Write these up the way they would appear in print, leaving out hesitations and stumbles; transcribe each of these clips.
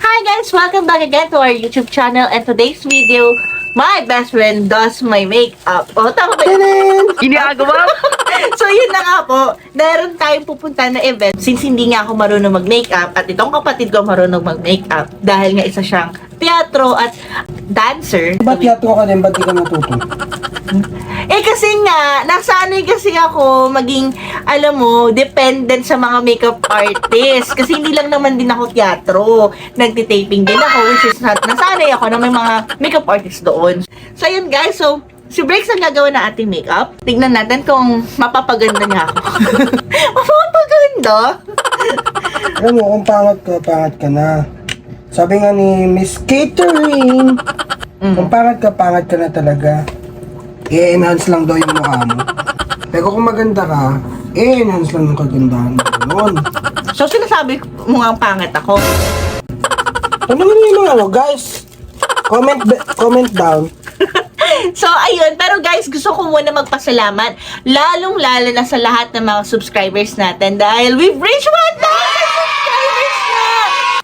Hi guys! Welcome back again to our YouTube channel, and today's video, my best friend does my makeup. Oh, tama ba yun? Ginagawa? So yun na nga po, meron tayong pupunta na event. Since hindi nga ako marunong mag-makeup at itong kapatid ko marunong mag-makeup dahil nga isa siyang teatro at dancer. Ba't yato ka din? Ba't di ka natuto? Eh kasi nga, nasanay kasi ako maging, alam mo, dependent sa mga makeup artist. Kasi hindi lang naman din ako teatro. Nagtitaping din ako, which is nasanay ako na may mga makeup artist doon. So yun guys, so si Breaks ang gagawa na ating makeup. Tignan natin kung mapapaganda niya ako. Mapapaganda? Alam mo, kung pangat ka na. Sabi nga ni Miss Catherine, kung pangat ka na talaga. I-enhance lang daw yung mukha mo. Pero kung maganda ka, i-enhance lang yung kagandahan mo. Ganun. So sinasabi mo nga pangit ako. Ano nga yung mga guys? Comment down. So, ayun. Pero guys, gusto ko muna magpasalamat. Lalong-lalo na sa lahat ng mga subscribers natin dahil we've reached 1,000 subscribers na!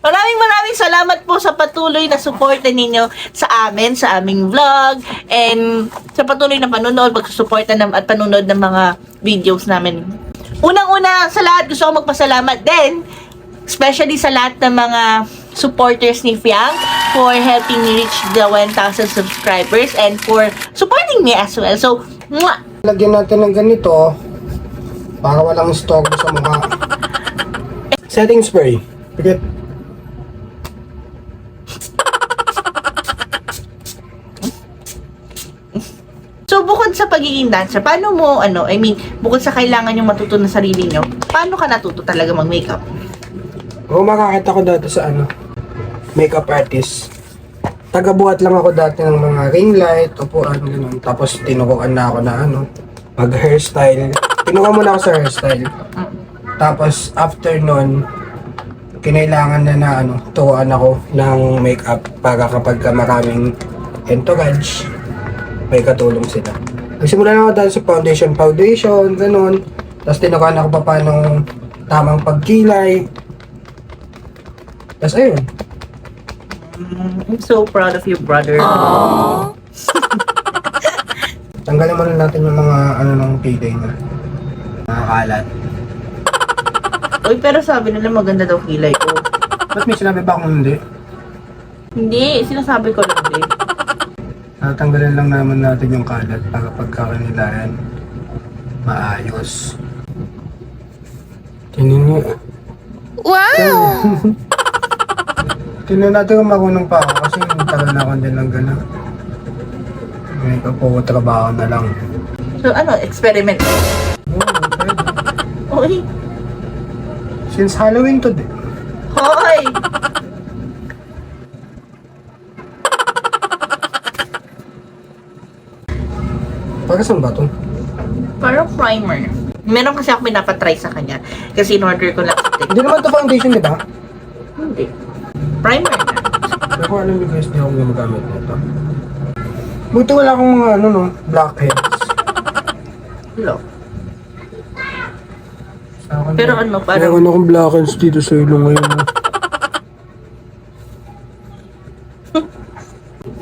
Maraming salamat po sa patuloy na suporta ninyo sa amin, sa aming vlog, and sa patuloy na panonood, pagsusuporta at panonood ng mga videos namin. Unang-una, sa lahat, gusto ko magpasalamat din, especially sa lahat ng mga supporters ni Fiang for helping me reach the 1,000 subscribers and for supporting me as well. So, mwah! Lagyan natin ng ganito para walang stock sa mukha. Setting spray. Pikit. So, bukod sa pagiging dancer, paano mo, bukod sa kailangan yung matuto ng sarili nyo, paano ka natuto talaga mag-makeup? Oo, makakita ko dati sa makeup artist. Tagabuhat lang ako dati ng mga ring light, upuan, gano'n. Tapos tinuruan na ako na mag-hairstyle. Tinuruan muna ako sa hairstyle. Tapos after nun, kinailangan na turuan ako ng makeup para kapag maraming entourage, may katulong sila. Nagsimula na ako dahil sa foundation, gano'n. Tapos tinuruan ako pa paano tamang pagkilay. Tapos ayun. I'm so proud of you, brother. Tanggalin muna natin yung mga ng kilay na nakakalat. Uy, pero sabi nila maganda daw kilay ko. Ba't may sinabi ba kung hindi? Hindi, sinasabi ko lang din. Tanggalin lang naman natin yung kalat para pagkakanilayan maayos. Tingnan nyo. Wow! Tingnan natin kung marunong pa ako kasi tagal na ako din ng gano'n. May trabaho na lang. So, experiment. Oh, Uy, pwede. Since Halloween today. hoy! Para saan ba ito? Parang primer. Meron kasi ako pinapatry sa kanya. Kasi in-order ko lang sa Hindi naman ito foundation, di ba? Hindi. Primer na. Pero kung alam nyo guys, di ako gumagamit nito. Buti wala akong mga blackheads. Hello. Sa akin, Pero parang... meron akong blackheads dito sa ilong ngayon.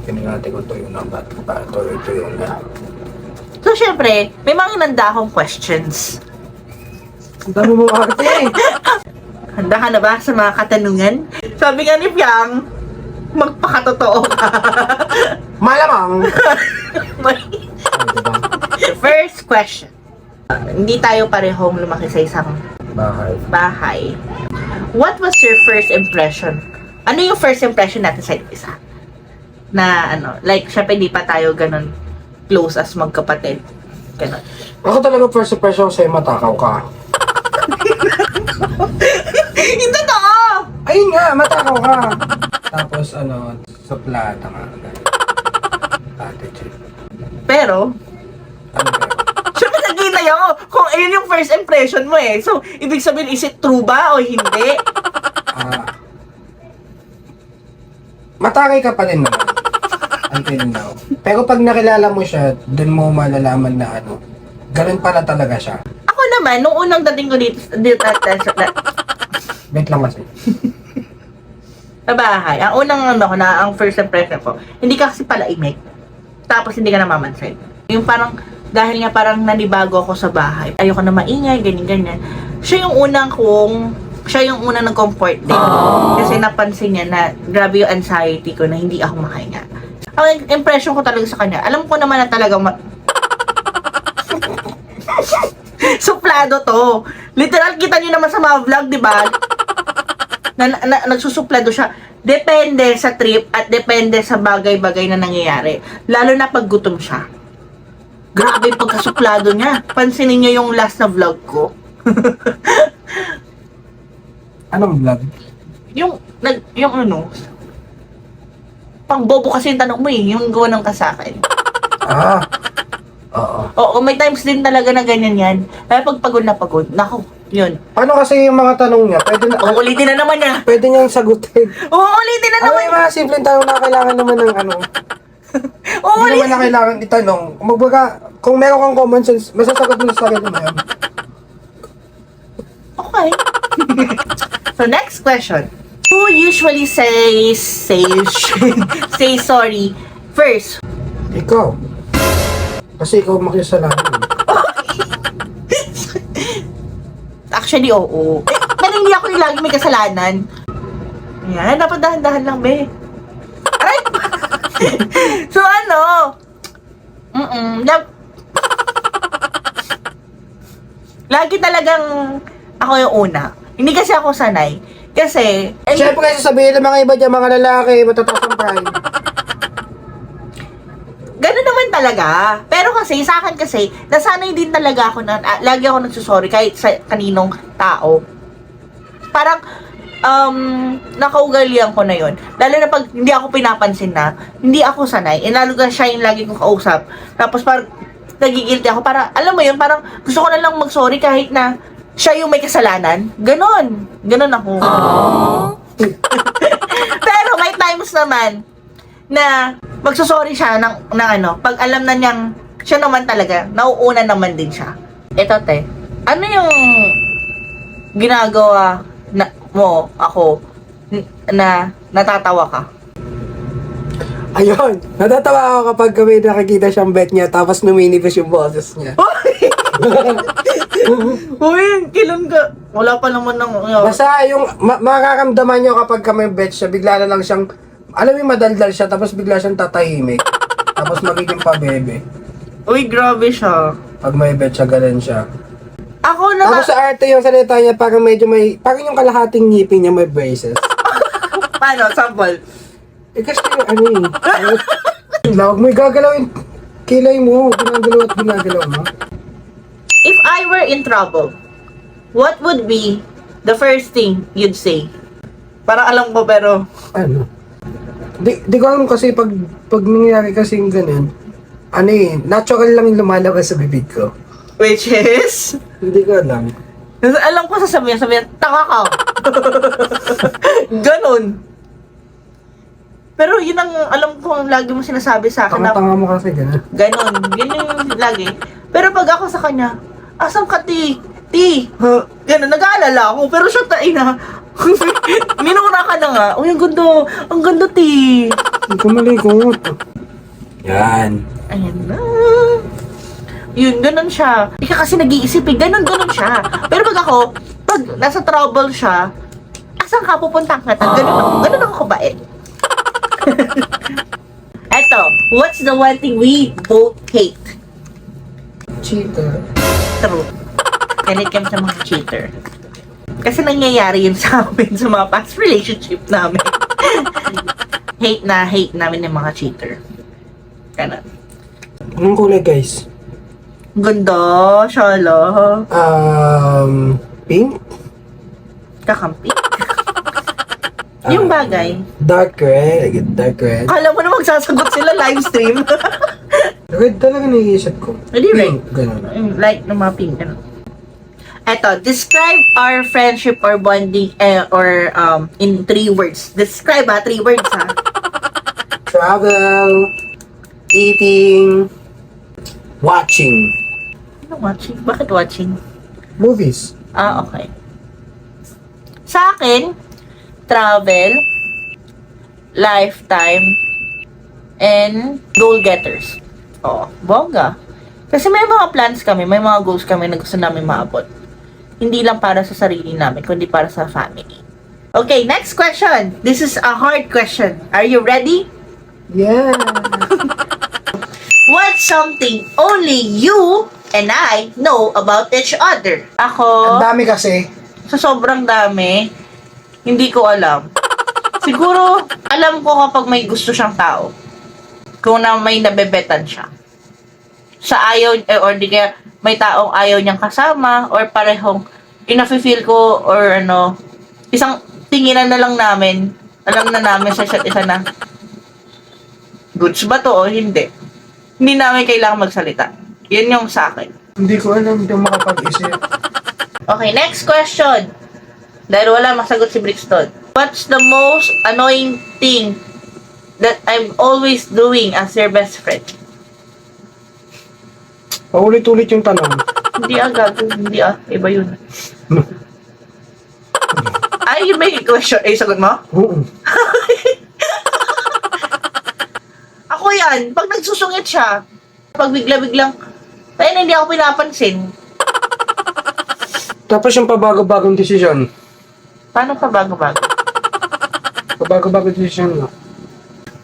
Tingnan natin kung ito yung nabat. Ito yung So, syempre, may mga hinanda akong questions. Ang dami mo arte eh. Handa ka na ba sa mga katanungan? Sabi nga ni Piang, magpakatotoo ka. Malamang! First question. Hindi tayo parehong lumaki sa isang Bakit? bahay. What was your first impression? Ano yung first impression natin sa isa? Na like, syempre hindi pa tayo ganun close as magkapatid. Ganun. Ako talaga first impression sa'yo, matakaw ka. Hindi totoo! Ayun nga, matakaw ka. Tapos suplata nga. Attitude. Pero, Ano ba? syempre naghinay ako kung ayun yung first impression mo eh. So, ibig sabihin, is it true ba o hindi? Matangay ka pa rin naman. Until now. Pero pag nakilala mo siya, dun mo malalaman na ganun pala talaga siya. Ako naman, nung unang dating ko dito Wait lang kasi. Sa bahay. Ang unang ano ko na, ang first impression ko, hindi ka kasi pala imik. Tapos hindi ka namamansin. Yung parang, dahil nga parang nanibago ako sa bahay. Ayoko na maingay, ganyan-ganyan. Siya yung unang nag-comfort din. Kasi napansin niya na grabe yung anxiety ko na hindi ako makahinga. Ang impression ko talaga sa kanya, alam ko naman na talagang suplado to. Literal, kita niyo naman sa mga vlog, di ba? Nagsusuplado siya. Depende sa trip at depende sa bagay-bagay na nangyayari. Lalo na pag gutom siya. Grabe yung pagkasuplado niya. Pansinin niyo yung last na vlog ko. Anong vlog? yung ano, pang bobo kasi yung tanong mo eh, yung gawa ng kasakin. Ah. Oo. Oo, may times din talaga na ganyan yan. Kaya pag pagod na pagod, naku, yun. Ano kasi yung mga tanong niya? Pwede na, Uulitin na naman niya. pwede niyang sagutin. Uulitin na Ano naman. yung mga simpleng tanong na kailangan naman ng ano? Hindi Uulitin. naman na kailangan itanong. Kung meron kang common sense, masasagot mo sa sarili mo yan. Okay. So next question. Who usually say sorry first? Ikaw. Kasi ikaw makisalanan. Actually, oo. Pero hindi ako yung lagi may kasalanan. Ayan, dapat dahan-dahan lang, be. Aray! So, ano? Lagi talagang ako yung una. Hindi kasi ako sanay. Kasi, Siyempre kasi sabihin ng mga iba dyan, mga lalaki, matataas ang pride. ganun naman talaga. Pero kasi, sa akin kasi, nasanay din talaga ako na, lagi ako nagsusorry kahit sa kaninong tao. Parang, nakaugalian ko na yon. Lalo na pag hindi ako pinapansin na, hindi ako sanay. Lalo na siya yung lagi kong kausap. Tapos parang, nagigilty ako. Parang, alam mo yun, parang gusto ko na lang mag-sorry kahit na siya yung may kasalanan. Ganon. Ganon ako. Pero may times naman na magsusorry siya ng ano, pag alam na niyang siya naman talaga, nauuna naman din siya. Eto te, ano yung ginagawa na, mo, ako, na natatawa ka? Ayun, natatawa ako kapag kami nakikita siyang bet niya tapos numinipis yung boses niya. Uy, kilon ka. Wala pa naman ng... Basta yung makakamdaman niyo kapag kami bet siya, bigla na lang siyang, alam mo yung madaldal siya tapos bigla siyang tatahimik. Tapos magiging pabebe. Uy, grabe siya. Pag may bet siya, ganun siya. Ako na... Tapos sa arte yung salita niya, parang medyo may, parang yung kalahating ngipin niya may braces. Paano? Sample. Eh kasi ano eh. Huwag mo gagalawin kilay mo. Ginagalaw at ginagalaw mo. If I were in trouble, what would be the first thing you'd say? Parang alam ko pero... Ano? Di ko alam kasi pag nangyayari kasing ganun, ano eh, natural lang yung lumalabas sa bibig ko. Which is... Hindi ko alam. Alam ko sasabihin, taka ka. Ganon. Pero yun ang alam ko, lagi mo sinasabi sa akin na Tanga-tanga mo kasi ganun. ganon. Yun yung lagi. Pero pag ako sa kanya, asam ka, ti? Ti? Huh? Ganon, nag-aalala ako. Pero siya tayo na. Minura ka na nga. Uy, ang ganda. Ang ganda, ti. Hindi ko malikot. Yan. Ayan na. Yun, ganon siya. Hindi ka kasi nag-iisip eh. Ganon siya. Pero pag ako, pag nasa trouble siya, asan ka pupunta ka? Ganon ako kabait. Eto, what's the one thing we both hate? Cheater. True. When it comes sa mga cheater. Kasi nangyayari yun sa amin sa mga past relationship namin. hate namin yung mga cheater. Ganon. Anong kulay guys? Ganda, shala. Pink? Kakampi. Yung bagay. Dark red. Dark red. Kala mo na magsasagot sila live stream. Red talaga naiisip ko. Hindi red. Pink. Ganun. Like ng mga pink. Ano. Eto, describe our friendship or bonding in 3 words. Describe 3 words ha. Travel. Eating. Watching. Ano watching? Bakit watching? Movies. Okay. Sa akin, travel, lifetime, and goal-getters. Oo, bongga. Kasi may mga plans kami, may mga goals kami na gusto namin maabot. Hindi lang para sa sarili namin, kundi para sa family. Okay, next question. This is a hard question. Are you ready? Yeah. What's something only you and I know about each other? Ang Ako, dami kasi. sa sobrang dami, hindi ko alam. Siguro, alam ko kapag may gusto siyang tao. Kung na may nabebetan siya. Sa ayaw, or di kaya may taong ayaw niyang kasama, or parehong ina-feel ko, or ano, isang tinginan na lang namin, alam na namin sa isa't isa na, goods ba to o hindi? Hindi namin kailangan magsalita. Yun yung sa akin. Hindi ko alam, hindi ko makapag-isip. Okay, next question. Dahil wala masagot si Brixton. What's the most annoying thing that I'm always doing as your best friend? Paulit-ulit yung tanong. Hindi agad. Hindi iba yun. Ay, yung may question. Eh, sagot mo? Oo. Ako yan. Pag nagsusungit siya, pag bigla-biglang, ayun, hindi ako pinapansin. Tapos yung pabago-bagong desisyon. Paano pa bago-bago? Pabago-bagong desisyon mo.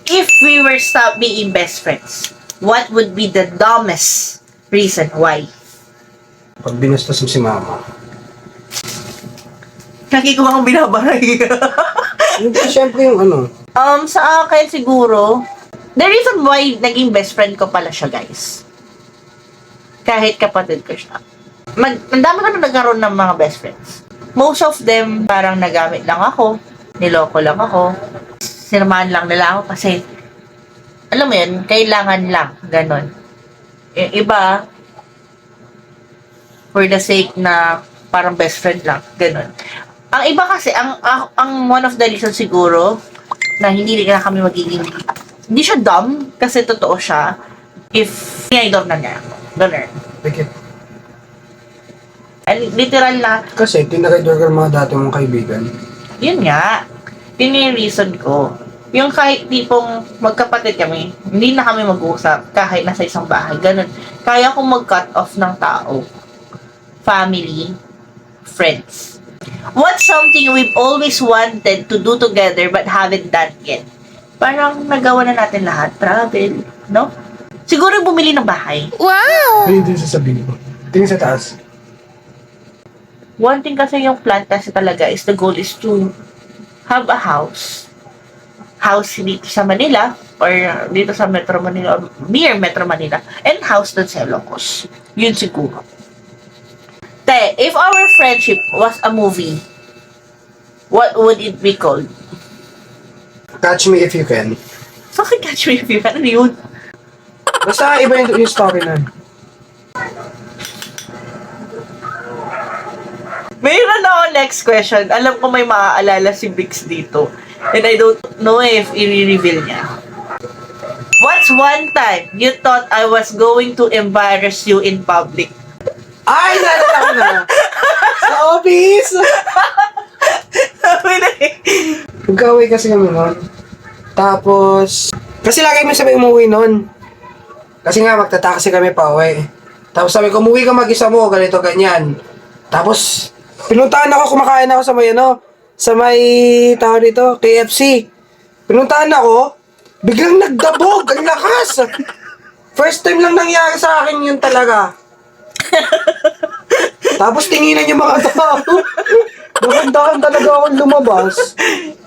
If we were stop being best friends, what would be the dumbest reason why? Pag binastos mo si mama. Nakikuha kong binabaray. Hindi, syempre yung ano. Sa akin siguro, the reason why naging best friend ko pala siya, guys. Kahit kapatid ko siya. Ang dami ko na nagkaroon ng mga best friends. Most of them, parang nagamit lang ako, niloko lang ako, sinamahan lang nila ako kasi, alam mo yun, kailangan lang, ganon. Yung iba, for the sake na parang best friend lang, ganon. Ang iba kasi, ang one of the reasons siguro, na hindi na kami magiging, hindi siya dumb, kasi totoo siya, if i-idol na niya ako, ganon. Bakit? And literal na, Kasi tinakidor ka ng mga dati mong kaibigan. yun nga, yun yung reason ko. Yung kahit tipong magkapatid kami, hindi na kami mag-usap kahit nasa isang bahay, ganun. Kaya kong mag-cut off ng tao. Family, friends. What's something we've always wanted to do together but haven't done yet? Parang nagawa na natin lahat. Travel, no? Siguro bumili ng bahay. Wow! Hindi din sasabihin ko. Tingin sa taas. One thing kasi yung plan kasi talaga is the goal is to have a house. House dito sa Manila or dito sa Metro Manila or near Metro Manila and house dun sa Ilocos. Yun siguro. Te, if our friendship was a movie, what would it be called? Catch me if you can. Bakit catch me if you can? Ano yun? Basta iba yung story na. Mayroon ako next question. Alam ko may maaalala si Bix dito. And I don't know if i-reveal niya. What's one time you thought I was going to embarrass you in public? Ay, nalala ko na. Sa office. Sabi na eh. Nagkaway kasi kami noon. Tapos, kasi lagi mo sabi umuwi noon. Kasi nga, magtataksi kami pa uwi. Tapos sabi ko, umuwi ka mag-isa mo, ganito, ganyan. Tapos, pinuntahan ako, kumakain ako sa may sa may tao dito, KFC. Pinuntahan ako, biglang nagdabog, ang lakas. First time lang nangyari sa akin yun talaga. Tapos tinginan yung mga tao. Dahan-dahan talaga akong lumabas.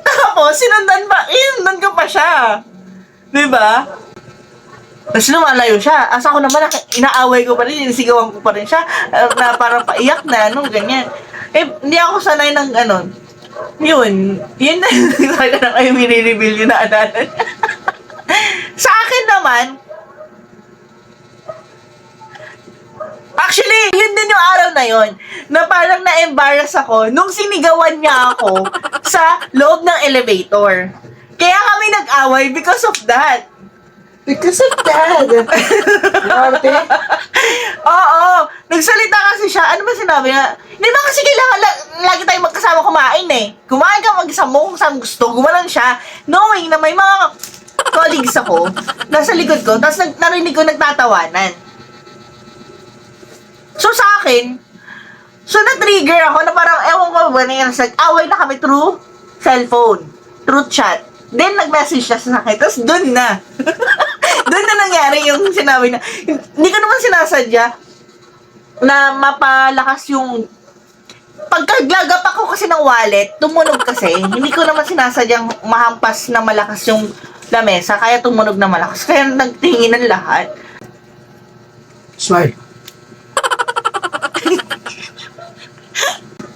Tapos, sinundan ko pa siya. Diba? Tapos lumalayo siya. Asa ko naman, inaaway ko pa rin, inisigawan ko pa rin siya, na parang paiyak na, ganyan. Eh, hindi ako sanay ng, yun na, talaga na kayo mini-reveal yun na alala. Sa akin naman, actually, yun din yung araw na yun, na parang na-embarrass ako nung sinigawan niya ako sa loob ng elevator. Kaya kami nag-away because of that. Because of that. Arte? Oo, nagsalita kasi siya. Ano ba sinabi niya? Di ba kasi kailangan lagi tayong magkasama kumain eh. Kumain ka mag-isa mo kung saan gusto. Gumanon siya, knowing na may mga colleagues ako nasa likod ko, tapos narinig ko nagtatawanan. So sa akin, na-trigger ako na parang, ewan ko ba na yan, away na kami through cellphone, through chat. Then, nag-message siya sa akin, tapos dun na. Dun na nangyari yung sinabi na, hindi ko naman sinasadya na mapalakas yung, pagkaglagap ako kasi ng wallet, tumunog kasi, hindi ko naman sinasadyang mahampas na malakas yung lamesa, kaya tumunog na malakas, kaya nagtingin ng lahat. Smile.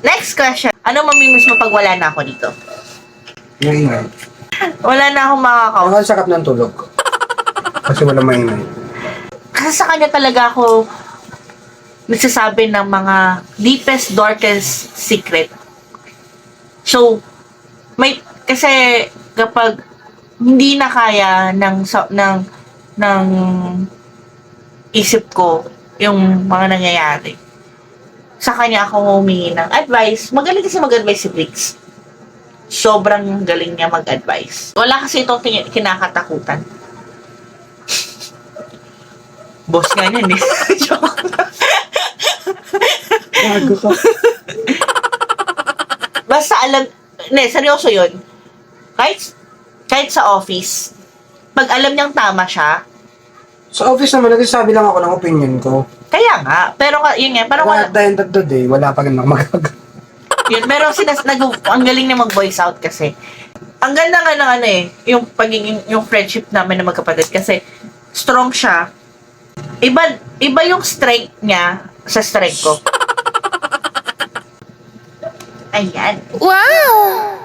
Next question. Ano mamimiss mo pag wala na ako dito? Maingay. Wala na akong makakausap. Ang sakap ng tulog. Kasi wala maingay. Kasi sa kanya talaga ako nagsasabi ng mga deepest, darkest secret. So, kasi kapag hindi na kaya ng isip ko yung mga nangyayari, sa kanya ako humingi ng advice. Magaling kasi mag-advice si Briggs. Sobrang galing niya mag-advice. Wala kasi itong kinakatakutan. Boss nga yan eh. Joke. Gago ka. Basta alam, seryoso yun. Kahit sa office, pag alam niyang tama siya, Sa office naman, nagsasabi lang ako ng opinion ko. kaya nga, pero yun nga, parang At the end of the day, wala pa rin magagawa. yun, pero ang galing na mag-voice out kasi. Ang ganda nga ng ano eh, yung friendship namin na magkapatid kasi strong siya. Iba yung strength niya sa strength ko. Ayan. Wow!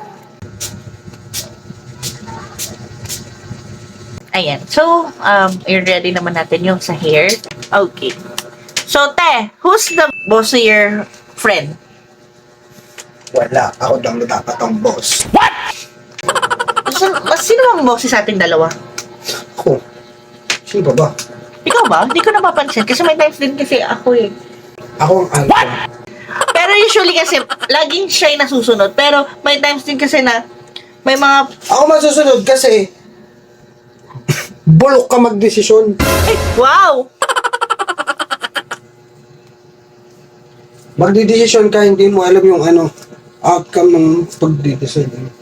Ayan. So, you're ready naman natin yung sa hair. Okay. So, te, who's the bossier friend? Wala. Ako lang dapat ang boss. Sino ang bossy sa ating dalawa? Ako. Sino pa ba? Ikaw ba? Hindi ko napapansin kasi may times din kasi ako eh. Ako ang alpha. Pero usually kasi, laging siya yung nasusunod. Pero may times din kasi na may mga... Ako masusunod kasi bulok ka magdesisyon. Ay, wow! Magdidesisyon ka, hindi mo alam yung outcome ng pagdidesisyon.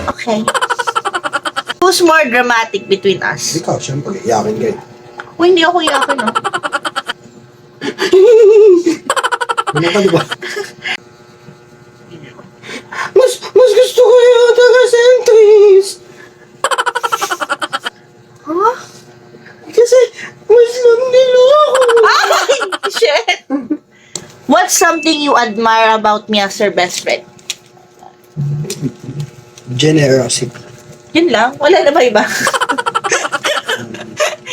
Okay. Who's more dramatic between us? Ikaw, syempre, iyakin kayo. Uy, hindi ako iyakin, no? Ano ka, di ba? Mas gusto ko yung taga-centris. Huh? Kasi, mas nandilo ako. Ay! Shit! What's something you admire about me as your best friend? Generosity. Yun lang? Wala na ba iba?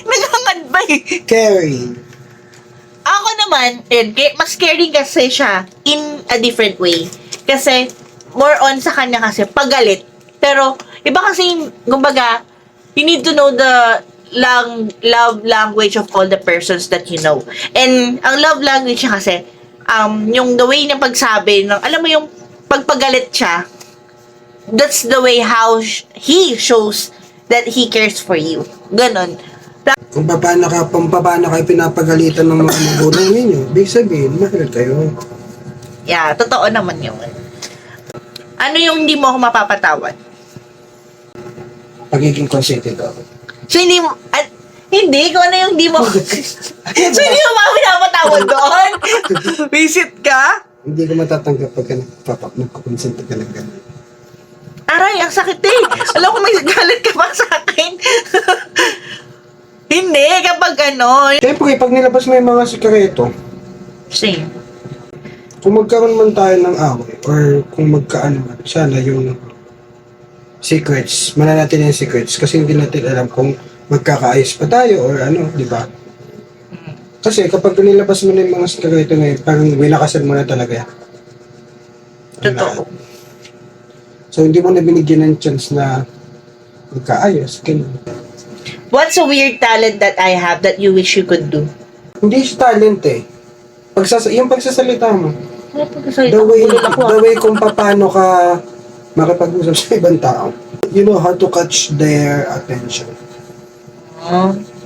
Nangangad ba eh? Caring. Ako naman, mas caring kasi siya in a different way. Kasi, more on sa kanya kasi, pagalit. Pero, iba kasi, kumbaga, you need to know the love language of all the persons that you know. And, ang love language niya kasi, yung the way niya pagsabi, alam mo yung pagpagalit siya, that's the way how he shows that he cares for you. Ganon. Kung paano kayo pinapagalitan ng mga magulang ninyo, big sabihin, mahal kayo. Yeah, totoo naman yun. Ano yung hindi mo ako mapapatawad? Pagiging considerate ako. So, hindi mo... hindi, kung ano yung hindi mo... so, hindi mo mapapatawad doon? Visit ka? Hindi ko matatanggap pagka nagkakonsent ka ng gano'n. Aray, ang sakit eh. Alam ko may galit ka pa sa akin. Hindi, kapag ano... Siyempre, pag nilabas mo yung mga sikreto, Same. kung magkaroon man tayo ng away, or kung magkaano man, sana yung secrets, mananatin yung secrets, kasi hindi natin alam kung magkakaayos pa tayo, or ano, di ba? Kasi kapag nilabas mo na yung mga sikreto na yun, parang winakasan mo na talaga. Totoo. So, hindi mo na binigyan ng chance na magkaayos. Ganun. What's a weird talent that I have that you wish you could do? Hindi siya talent eh. Yung pagsasalita mo. The way kung paano ka makipag-usap sa ibang tao. You know how to catch their attention.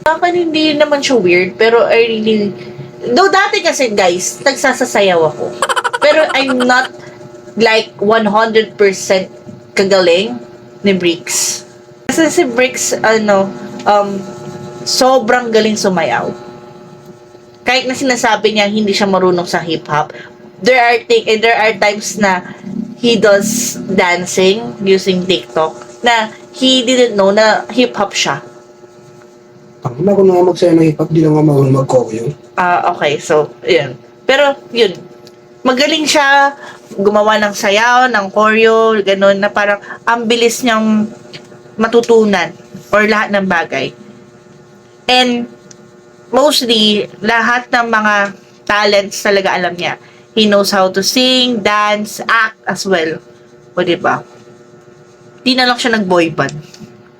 Akin hindi naman siya weird, pero I really... Though dati kasi guys, nagsasasayaw ako. Pero I'm not like 100% kagaling ni Bricks. Kasi si Bricks, sobrang galing sumayaw. Kahit na sinasabi niya hindi siya marunong sa hip-hop, there are times na he does dancing using TikTok na he didn't know na hip-hop siya. Tangina ko na nga magsayo ng hip-hop, di lang nga marunong mag-choreo. Okay, so, yun. Pero, yun. Magaling siya gumawa ng sayaw, ng choreo, ganun, na parang ang bilis niyang matutunan or lahat ng bagay. And, mostly, lahat ng mga talents talaga alam niya. He knows how to sing, dance, act as well. O, diba? Di na lang siya nag-boy band.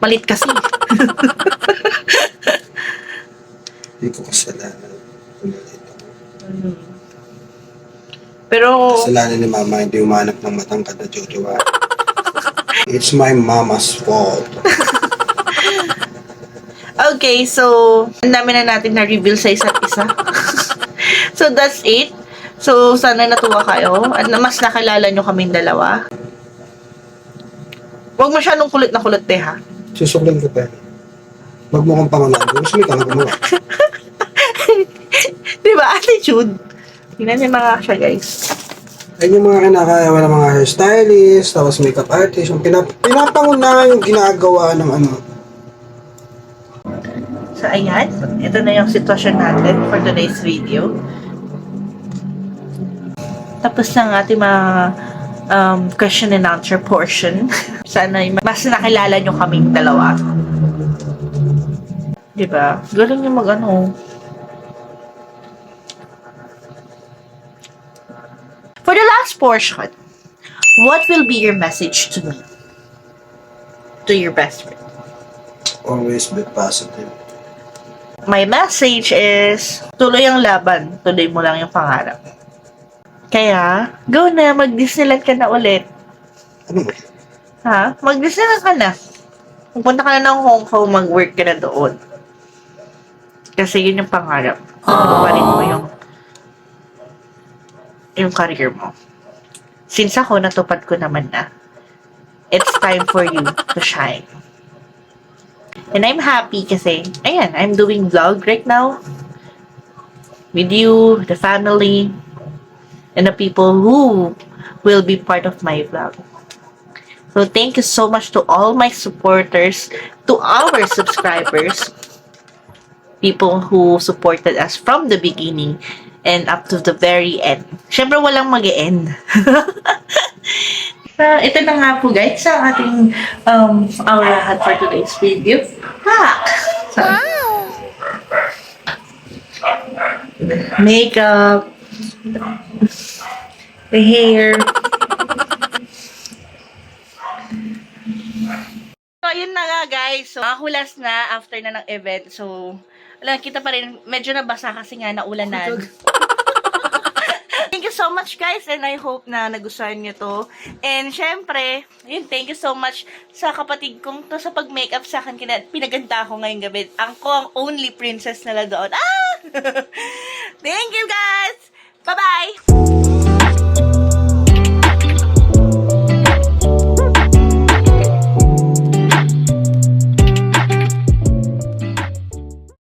Malit kasi. Hindi ko kasalanan. Pero, Kasalanan ni mama, hindi umanap ng matangkad na jojowa. It's my mama's fault. okay, so, ang dami na natin na-reveal sa isa't isa. So, that's it. So, sana natuwa kayo at mas nakilala nyo kaming dalawa. Huwag masyadong kulit na kulit, ha? Susuklan ko pa. Wag mo kang pangalan. Gusto mo ka na gumawa. Diba? Attitude. Tingnan yung mga siya, guys. Ayun yung mga kinakaya ng mga hairstylist, tapos makeup artist, yung pinapangunahan yung ginagawa ng ano. So, ayan. Ito na yung sitwasyon natin for today's video. Tapos na ang ating mga question and answer portion. Sana mas nakilala nyo kaming dalawa. Diba? Galing yung mag-ano. For the last portion, what will be your message to me? To your best friend? Always be positive. My message is, tuloy ang laban. Tuloy mo lang yung pangarap. Kaya, go na, mag-Disneyland ka na ulit. Ano ba? Ha? Mag-Disneyland ka na. Pupunta ka na ng Hong Kong, mag-work ka na doon. Kasi yun yung pangarap. Tuparin mo yung career mo. Since ako, natupad ko naman na. It's time for you to shine. And I'm happy kasi, ayan, I'm doing vlog right now. With you, the family, and the people who will be part of my vlog. So thank you so much to all my supporters, to our subscribers, people who supported us from the beginning and up to the very end. Siyempre walang mag-e-end. Ito na nga po guys sa ating aurahan for today's video. So, makeup, the hair. So, ayun na nga guys. So, nakahulas na after na ng event. So, wala, kita pa rin. Medyo nabasa kasi nga naulanan. Thank you so much guys and I hope na nagustuhan nyo to. And syempre, yun, thank you so much sa kapatid kong to sa pag-makeup sa akin. Pinaganda ako ngayong gabi. Ako ang only princess nila doon. Thank you guys! Bye-bye!